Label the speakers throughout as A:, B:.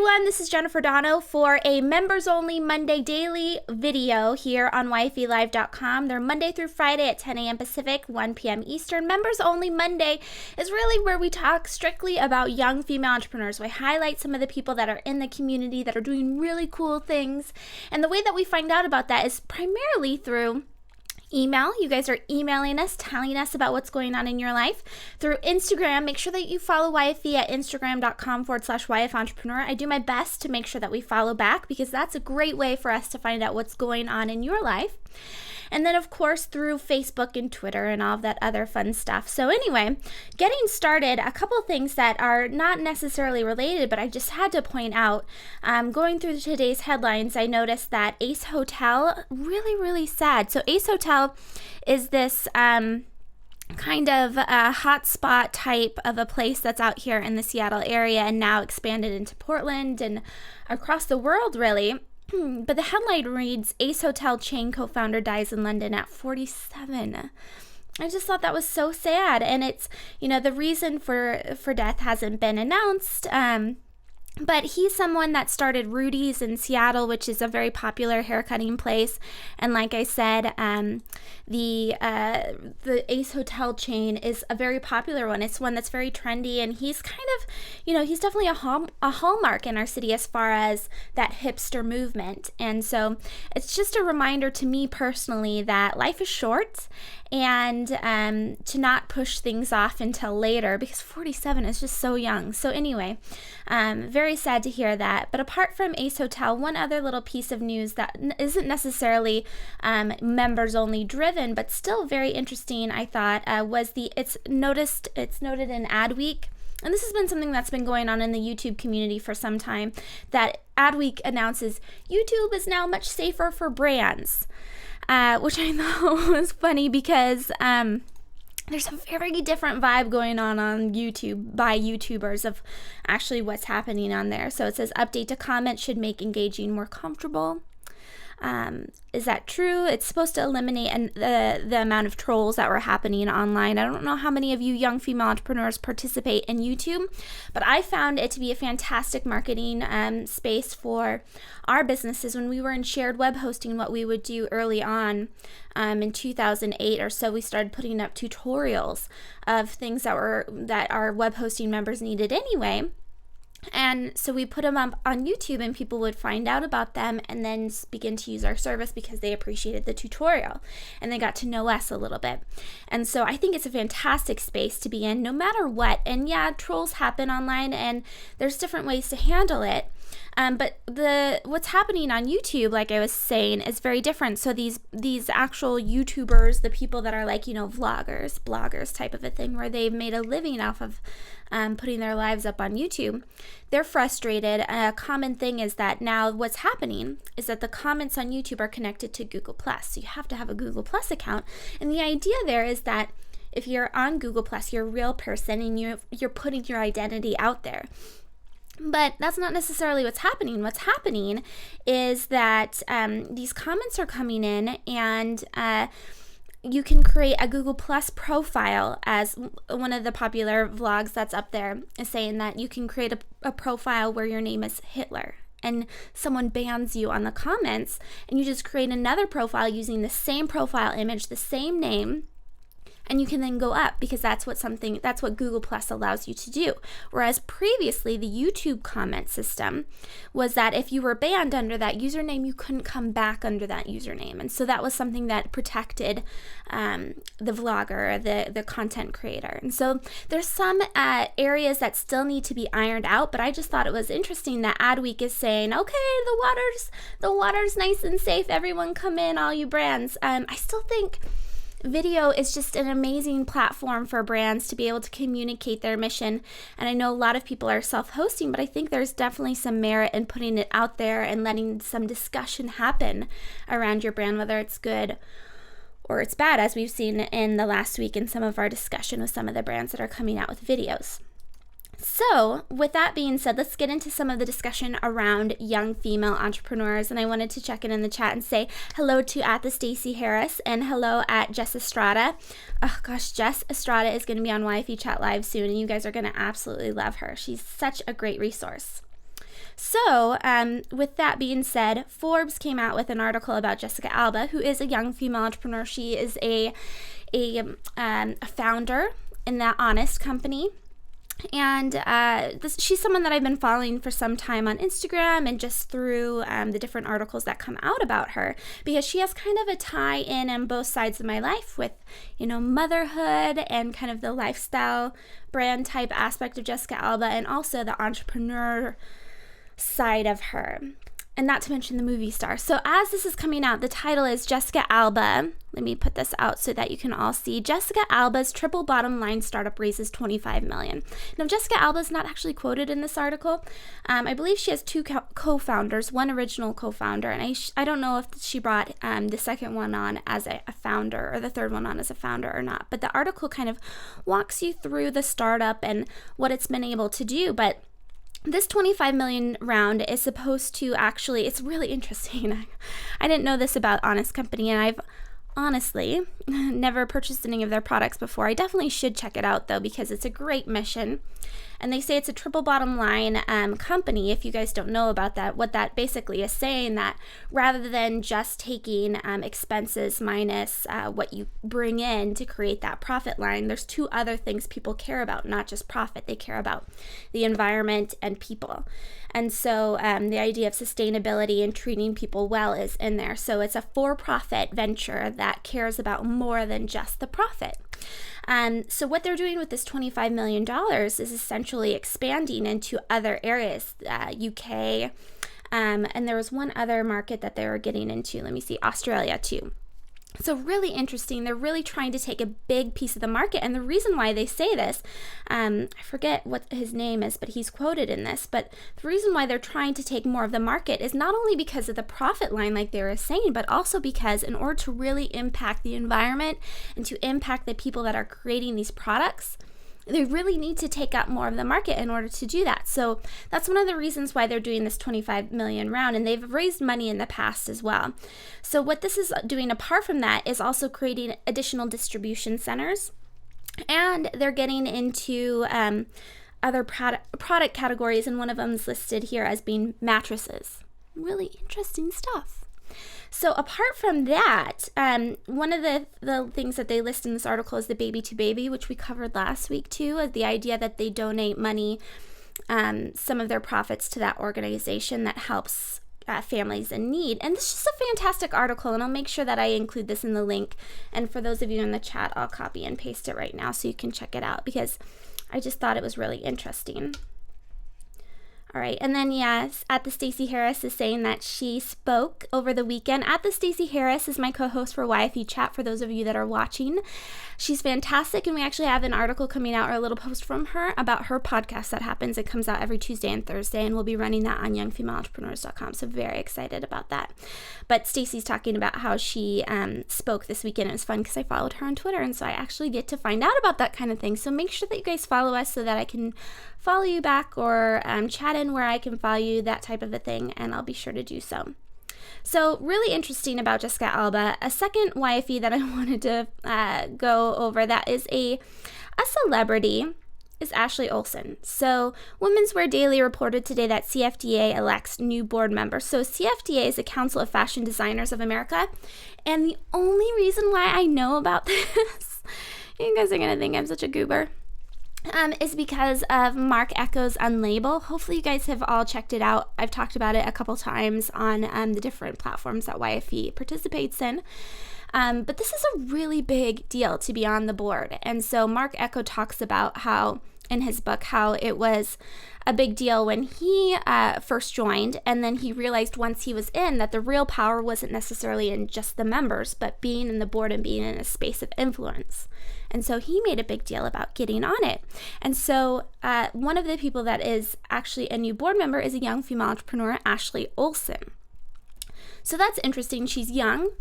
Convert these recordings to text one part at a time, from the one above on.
A: everyone, this is Jennifer Dono for a members only Monday daily video here on YFElive.com. They're Monday through Friday at 10 a.m. Pacific, 1 p.m. Eastern. Members only Monday is really where we talk strictly about young female entrepreneurs. We highlight some of the people that are in the community that are doing really cool things. And the way that we find out about that is primarily through email. You guys are emailing us, telling us about what's going on in your life. Through Instagram, make sure that you follow YFE at instagram.com/YF Entrepreneur. I do my best to make sure that we follow back because that's a great way for us to find out what's going on in your life. And then, of course, through Facebook and Twitter and all of that other fun stuff. So anyway, getting started, a couple of things that are not necessarily related, but I just had to point out. Going through today's headlines, I noticed that Ace Hotel, really sad. So Ace Hotel is this kind of a hotspot type of a place that's out here in the Seattle area and now expanded into Portland and across the world, really. But the headline reads, Ace Hotel chain co-founder dies in London at 47. I just thought that was so sad. And it's, the reason for death hasn't been announced. But he's someone that started Rudy's in Seattle, which is a very popular haircutting place. And like I said, the Ace Hotel chain is a very popular one. It's one that's very trendy, and he's kind of, he's definitely a hallmark in our city as far as that hipster movement. And so it's just a reminder to me personally that life is short, and to not push things off until later, because 47 is just so young. So anyway, very sad to hear that. But apart from Ace Hotel, one other little piece of news that isn't necessarily members only driven, but still very interesting, I thought, was it's noted in Adweek. And this has been something that's been going on in the YouTube community for some time, that Adweek announces YouTube is now much safer for brands. Which I thought was funny because there's a very different vibe going on YouTube by YouTubers of actually what's happening on there. So it says, update to comments should make engaging more comfortable. Is that true? It's supposed to eliminate the amount of trolls that were happening online. I don't know how many of you young female entrepreneurs participate in YouTube, but I found it to be a fantastic marketing space for our businesses. When we were in shared web hosting, what we would do early on in 2008 or so, we started putting up tutorials of things that our web hosting members needed anyway. And so we put them up on YouTube, and people would find out about them and then begin to use our service because they appreciated the tutorial and they got to know us a little bit. And so I think it's a fantastic space to be in no matter what. And yeah, trolls happen online and there's different ways to handle it. But what's happening on YouTube, like I was saying, is very different. So these actual YouTubers, the people that are like, vloggers, bloggers type of a thing, where they've made a living off of putting their lives up on YouTube, they're frustrated. A common thing is that now what's happening is that the comments on YouTube are connected to Google+. So you have to have a Google+ account. And the idea there is that if you're on Google+, you're a real person and you're putting your identity out there. But that's not necessarily what's happening. What's happening is that these comments are coming in, and you can create a Google Plus profile. As one of the popular vlogs that's up there is saying, that you can create a profile where your name is Hitler, and someone bans you on the comments, and you just create another profile using the same profile image, the same name, and you can then go up, because that's what Google Plus allows you to do. Whereas previously, the YouTube comment system was that if you were banned under that username, you couldn't come back under that username. And so that was something that protected the vlogger, the content creator. And so there's some areas that still need to be ironed out, but I just thought it was interesting that Adweek is saying, okay, the water's nice and safe. Everyone come in, all you brands. I still think video is just an amazing platform for brands to be able to communicate their mission. And I know a lot of people are self-hosting, but I think there's definitely some merit in putting it out there and letting some discussion happen around your brand, whether it's good or it's bad, as we've seen in the last week in some of our discussion with some of the brands that are coming out with videos. So with that being said, let's get into some of the discussion around young female entrepreneurs. And I wanted to check in the chat and say hello to at the Stacey Harris and hello at Jess Estrada. Oh gosh, Jess Estrada is going to be on YFE Chat Live soon, and you guys are going to absolutely love her. She's such a great resource. So, with that being said, Forbes came out with an article about Jessica Alba, who is a young female entrepreneur. She is a founder in that Honest company. And she's someone that I've been following for some time on Instagram and just through the different articles that come out about her, because she has kind of a tie in on both sides of my life with, motherhood and kind of the lifestyle brand type aspect of Jessica Alba, and also the entrepreneur side of her. And not to mention the movie star. So as this is coming out, the title is Jessica Alba. Let me put this out so that you can all see. Jessica Alba's triple bottom line startup raises $25 million. Now, Jessica Alba is not actually quoted in this article. I believe she has two co-founders, one original co-founder, and I don't know if she brought the second one on as a founder or the third one on as a founder or not. But the article kind of walks you through the startup and what it's been able to do. But this 25 million round is supposed to actually, it's really interesting. I didn't know this about Honest Company, and I've honestly never purchased any of their products before. I definitely should check it out though, because it's a great mission. And they say it's a triple bottom line company. If you guys don't know about that, what that basically is saying, that rather than just taking expenses minus what you bring in to create that profit line, there's two other things people care about, not just profit. They care about the environment and people. And so the idea of sustainability and treating people well is in there. So it's a for-profit venture that cares about more than just the profit. So what they're doing with this $25 million is essentially expanding into other areas, UK, and there was one other market that they were getting into. Let me see, Australia too. So really interesting. They're really trying to take a big piece of the market. And the reason why they say this, I forget what his name is, but he's quoted in this. But the reason why they're trying to take more of the market is not only because of the profit line, like they were saying, but also because in order to really impact the environment and to impact the people that are creating these products, they really need to take up more of the market in order to do that. So that's one of the reasons why they're doing this 25 million round, and they've raised money in the past as well. So what this is doing apart from that is also creating additional distribution centers, and they're getting into other product categories, and one of them is listed here as being mattresses. Really interesting stuff. So apart from that, one of the things that they list in this article is the Baby to Baby, which we covered last week too, the idea that they donate money, some of their profits to that organization that helps families in need. And this is just a fantastic article, and I'll make sure that I include this in the link. And for those of you in the chat, I'll copy and paste it right now so you can check it out, because I just thought it was really interesting. All right, and then yes, At the Stacey Harris is saying that she spoke over the weekend. At the Stacey Harris is my co-host for YFE Chat, for those of you that are watching. She's fantastic, and we actually have an article coming out, or a little post from her about her podcast that happens. It comes out every Tuesday and Thursday, and we'll be running that on youngfemaleentrepreneurs.com, so very excited about that. But Stacey's talking about how she spoke this weekend. It was fun because I followed her on Twitter, and so I actually get to find out about that kind of thing. So make sure that you guys follow us so that I can follow you back, or chat in where I can follow you, that type of a thing, and I'll be sure to do so. So really interesting about Jessica Alba. A second YFE that I wanted to go over that is a celebrity is Ashley Olsen. So Women's Wear Daily reported today that CFDA elects new board members. So CFDA is the Council of Fashion Designers of America, and the only reason why I know about this, you guys are gonna think I'm such a goober, is because of Mark Echo's Unlabel. Hopefully you guys have all checked it out. I've talked about it a couple times on the different platforms that YFE participates in. But this is a really big deal to be on the board. And so Mark Echo talks about how, in his book, how it was a big deal when he first joined, and then he realized once he was in that the real power wasn't necessarily in just the members, but being in the board and being in a space of influence. And so he made a big deal about getting on it. And so one of the people that is actually a new board member is a young female entrepreneur, Ashley Olsen. So that's interesting. She's young.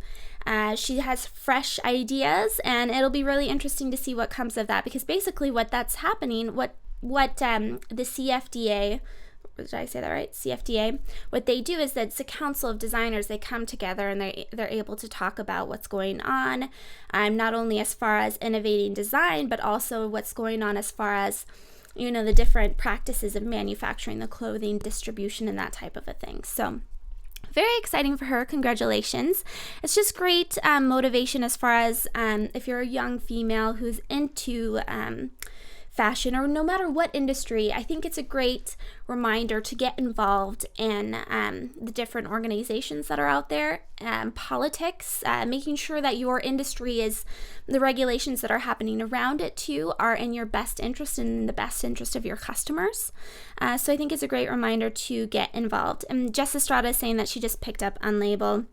A: She has fresh ideas, and it'll be really interesting to see what comes of that, because basically what that's happening, what the CFDA, did I say that right? CFDA, what they do is that it's a council of designers. They come together and they're able to talk about what's going on, not only as far as innovating design, but also what's going on as far as the different practices of manufacturing, the clothing, distribution, and that type of a thing. So very exciting for her. Congratulations. It's just great motivation as far as if you're a young female who's into fashion, or no matter what industry. I think it's a great reminder to get involved in the different organizations that are out there, politics, making sure that your industry is, the regulations that are happening around it too are in your best interest and in the best interest of your customers. So I think it's a great reminder to get involved. And Jess Estrada is saying that she just picked up Unlabeled,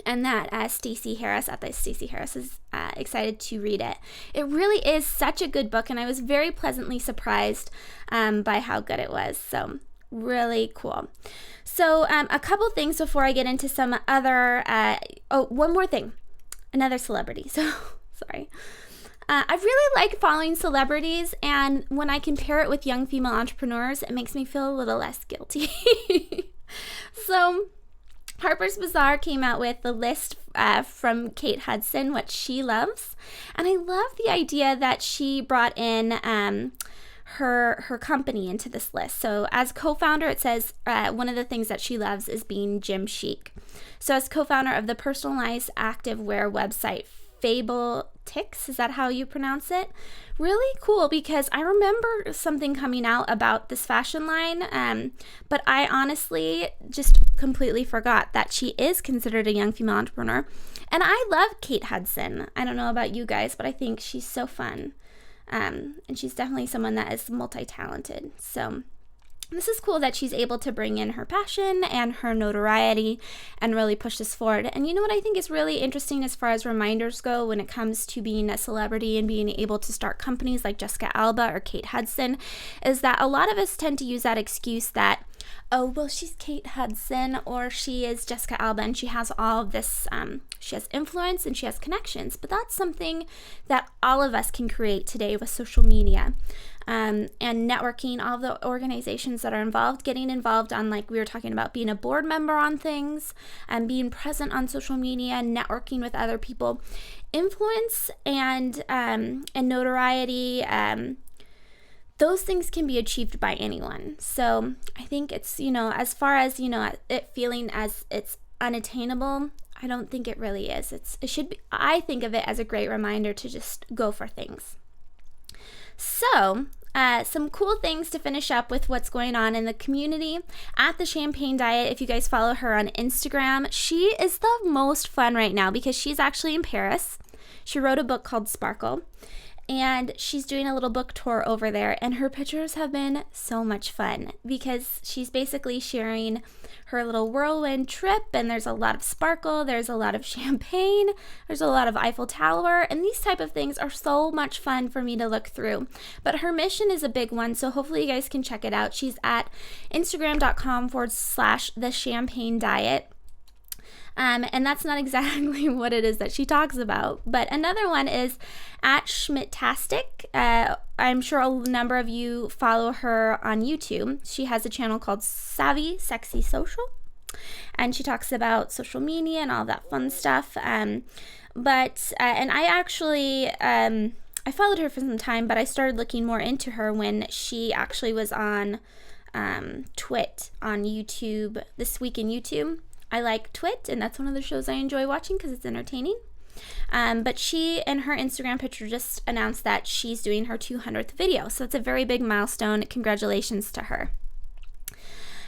A: and that Stacey Harris is excited to read it. It really is such a good book, and I was very pleasantly surprised by how good it was. So really cool. So a couple things before I get into some other, one more thing, another celebrity. So sorry. I really like following celebrities, and when I compare it with young female entrepreneurs, it makes me feel a little less guilty. So Harper's Bazaar came out with the list from Kate Hudson, what she loves. And I love the idea that she brought in her company into this list. So as co-founder, it says one of the things that she loves is being gym chic. So as co-founder of the personalized activewear website Fabletics, is that how you pronounce it? Really cool, because I remember something coming out about this fashion line, but I honestly just completely forgot that she is considered a young female entrepreneur. And I love Kate Hudson. I don't know about you guys, but I think she's so fun. And she's definitely someone that is multi-talented. So this is cool that she's able to bring in her passion and her notoriety and really push this forward. And you know what I think is really interesting as far as reminders go when it comes to being a celebrity and being able to start companies like Jessica Alba or Kate Hudson, is that a lot of us tend to use that excuse that, oh, well, she's Kate Hudson or she is Jessica Alba and she has all of this, she has influence and she has connections. But that's something that all of us can create today with social media. And networking, all the organizations that are involved, getting involved on, like we were talking about, being a board member on things and being present on social media, networking with other people. Influence and notoriety, those things can be achieved by anyone. So I think it's, as far as, it feeling as it's unattainable, I don't think it really is. It should be, I think of it as a great reminder to just go for things. So, some cool things to finish up with what's going on in the community at the Champagne Diet. If you guys follow her on Instagram, she is the most fun right now because she's actually in Paris. She wrote a book called Sparkle, and she's doing a little book tour over there, and her pictures have been so much fun because she's basically sharing her little whirlwind trip, and there's a lot of sparkle, there's a lot of champagne, there's a lot of Eiffel Tower, and these type of things are so much fun for me to look through. But her mission is a big one, so hopefully you guys can check it out. She's at Instagram.com/The Champagne Diet. And that's not exactly what it is that she talks about. But another one is at Schmidtastic. I'm sure a number of you follow her on YouTube. She has a channel called Savvy Sexy Social, and she talks about social media and all that fun stuff. And I actually, I followed her for some time, but I started looking more into her when she actually was on Twit on YouTube, This Week in YouTube. I like Twit, and that's one of the shows I enjoy watching because it's entertaining. But she, in her Instagram picture, just announced that she's doing her 200th video. So it's a very big milestone. Congratulations to her.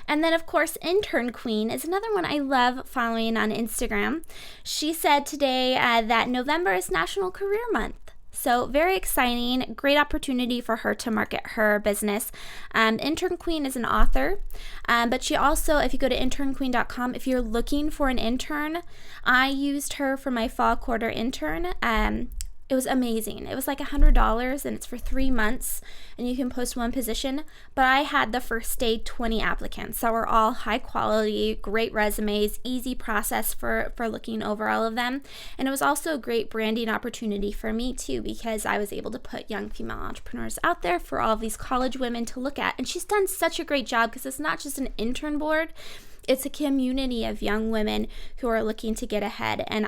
A: And then, of course, Intern Queen is another one I love following on Instagram. She said today that November is National Career Month. So very exciting, great opportunity for her to market her business. Intern Queen is an author, but she also, if you go to internqueen.com, if you're looking for an intern, I used her for my fall quarter intern. It was amazing. It was like $100, and it's for 3 months, and you can post one position. But I had the first day 20 applicants that were all high quality, great resumes, easy process for looking over all of them. And it was also a great branding opportunity for me too, because I was able to put young female entrepreneurs out there for all of these college women to look at. And she's done such a great job because it's not just an intern board. it's a community of young women who are looking to get ahead, and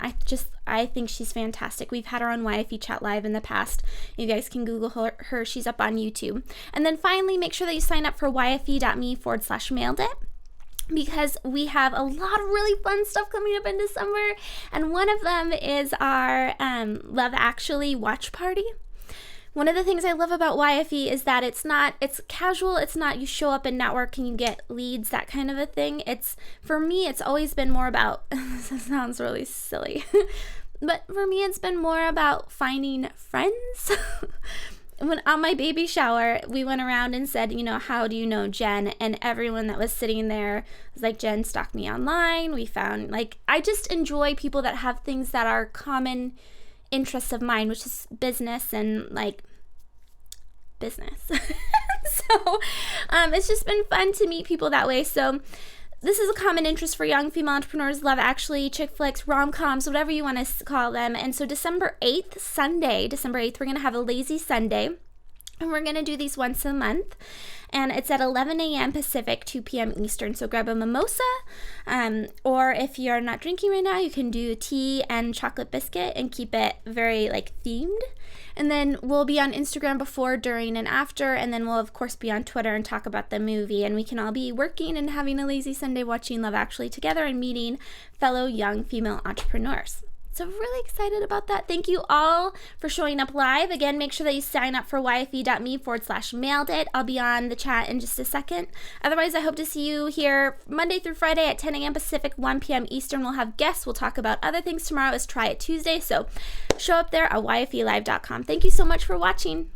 A: I think she's fantastic. We've had her on YFE Chat Live in the past. You guys can Google her. She's up on YouTube. And then finally, make sure that you sign up for yfe.me/mailed it, because we have a lot of really fun stuff coming up in December, and one of them is our Love Actually watch party. One of the things I love about YFE is that it's casual. It's not you show up and network and you get leads, that kind of a thing. For me, it's always been more about, this sounds really silly, but for me, it's been more about finding friends. When on my baby shower, we went around and said, how do you know Jenn? And everyone that was sitting there was like, Jenn stalked me online. We found, I just enjoy people that have things that are common interests of mine, which is business and business. So it's just been fun to meet people that way. So this is a common interest for young female entrepreneurs. Love Actually, chick flicks, rom-coms, whatever you want to call them. And so December 8th, we're going to have a lazy Sunday. And we're going to do these once a month. And it's at 11 a.m. Pacific, 2 p.m. Eastern. So grab a mimosa. Or if you're not drinking right now, you can do tea and chocolate biscuit and keep it very themed. And then we'll be on Instagram before, during, and after. And then we'll, of course, be on Twitter and talk about the movie. And we can all be working and having a lazy Sunday watching Love Actually together and meeting fellow young female entrepreneurs. So really excited about that. Thank you all for showing up live. Again, make sure that you sign up for yfe.me/mailed it. I'll be on the chat in just a second. Otherwise, I hope to see you here Monday through Friday at 10 a.m. Pacific, 1 p.m. Eastern. We'll have guests. We'll talk about other things. Tomorrow is Try It Tuesday. So show up there at yfelive.com. Thank you so much for watching.